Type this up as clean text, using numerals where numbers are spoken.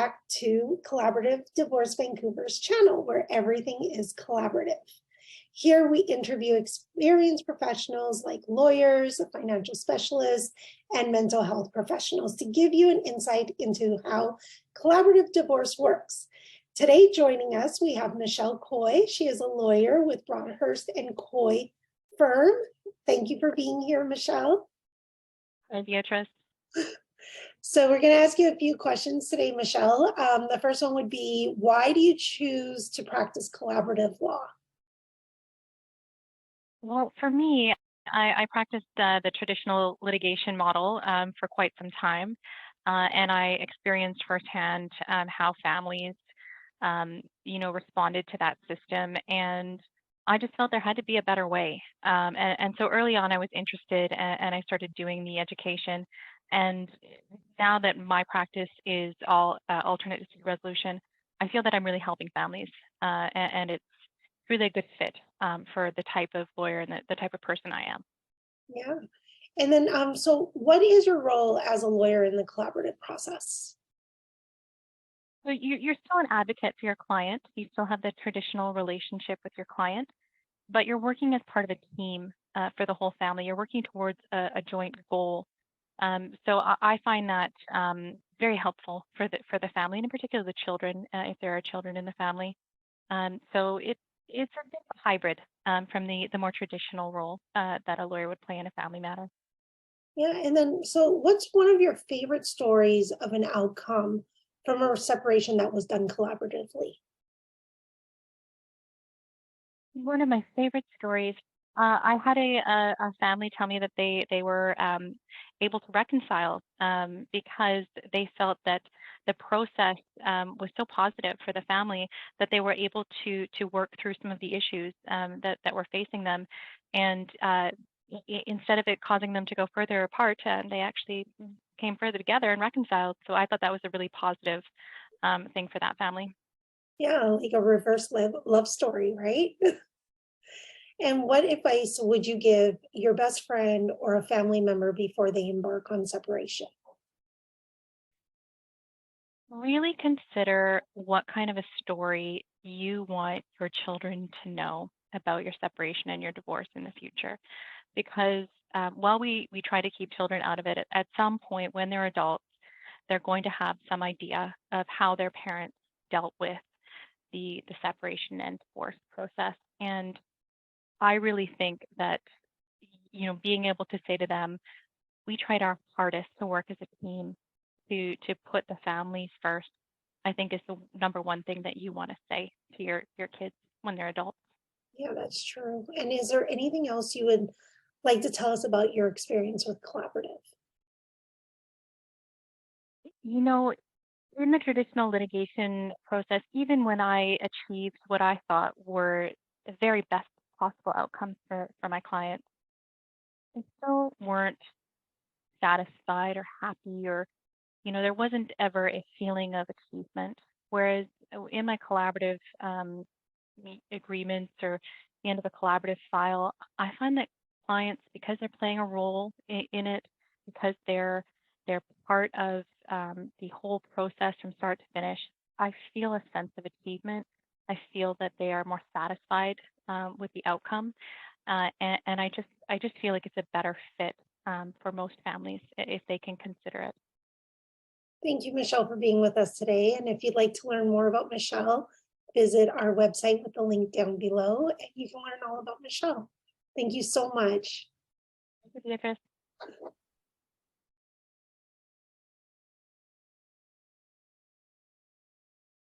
back to Collaborative Divorce Vancouver's channel, where everything is collaborative. Here we interview experienced professionals like lawyers, financial specialists, and mental health professionals to give you an insight into how collaborative divorce works. Today joining us, we have Michelle Kooy. She is a lawyer with Broadhurst Kooy firm. Thank you for being here, Michelle. Hi, Beatrice. So we're going to ask you a few questions today, Michelle. The first one would be, why do you choose to practice collaborative law? Well, for me, I practiced the traditional litigation model for quite some time, and I experienced firsthand how families, responded to that system, and I just felt there had to be a better way. And so early on, I was interested, and I started doing the education. And now that my practice is all alternate dispute resolution, I feel that I'm really helping families, and it's really a good fit for the type of lawyer and the type of person I am. Yeah. And then, so what is your role as a lawyer in the collaborative process? So you're still an advocate for your client. You still have the traditional relationship with your client, but you're working as part of a team for the whole family. You're working towards a joint goal. So I find that very helpful for the family, and in particular the children, if there are children in the family. So it's a bit of a hybrid from the more traditional role that a lawyer would play in a family matter. Yeah, and then, so what's one of your favorite stories of an outcome from a separation that was done collaboratively? One of my favorite stories, I had a family tell me that they were able to reconcile because they felt that the process was so positive for the family that they were able to work through some of the issues that were facing them, and instead of it causing them to go further apart, they actually came further together and reconciled. So I thought that was a really positive thing for that family. Yeah, like a reverse love story, right? And what advice would you give your best friend or a family member before they embark on separation? Really consider what kind of a story you want your children to know about your separation and your divorce in the future. Because while we try to keep children out of it, at some point when they're adults, they're going to have some idea of how their parents dealt with the separation and divorce process. And I really think that, being able to say to them, we tried our hardest to work as a team to put the families first, I think is the number one thing that you want to say to your kids when they're adults. Yeah, that's true. And is there anything else you would like to tell us about your experience with collaborative? You know, in the traditional litigation process, even when I achieved what I thought were the very best possible outcomes for my clients, they still weren't satisfied or happy, or there wasn't ever a feeling of achievement. Whereas in my collaborative agreements or the end of a collaborative file, I find that clients, because they're playing a role in it, because they're part of the whole process from start to finish, I feel a sense of achievement. I feel that they are more satisfied with the outcome, and I just feel like it's a better fit for most families if they can consider it. Thank you, Michelle, for being with us today. And if you'd like to learn more about Michelle, visit our website with the link down below, and you can learn all about Michelle. Thank you so much. Thank you, Beatrice.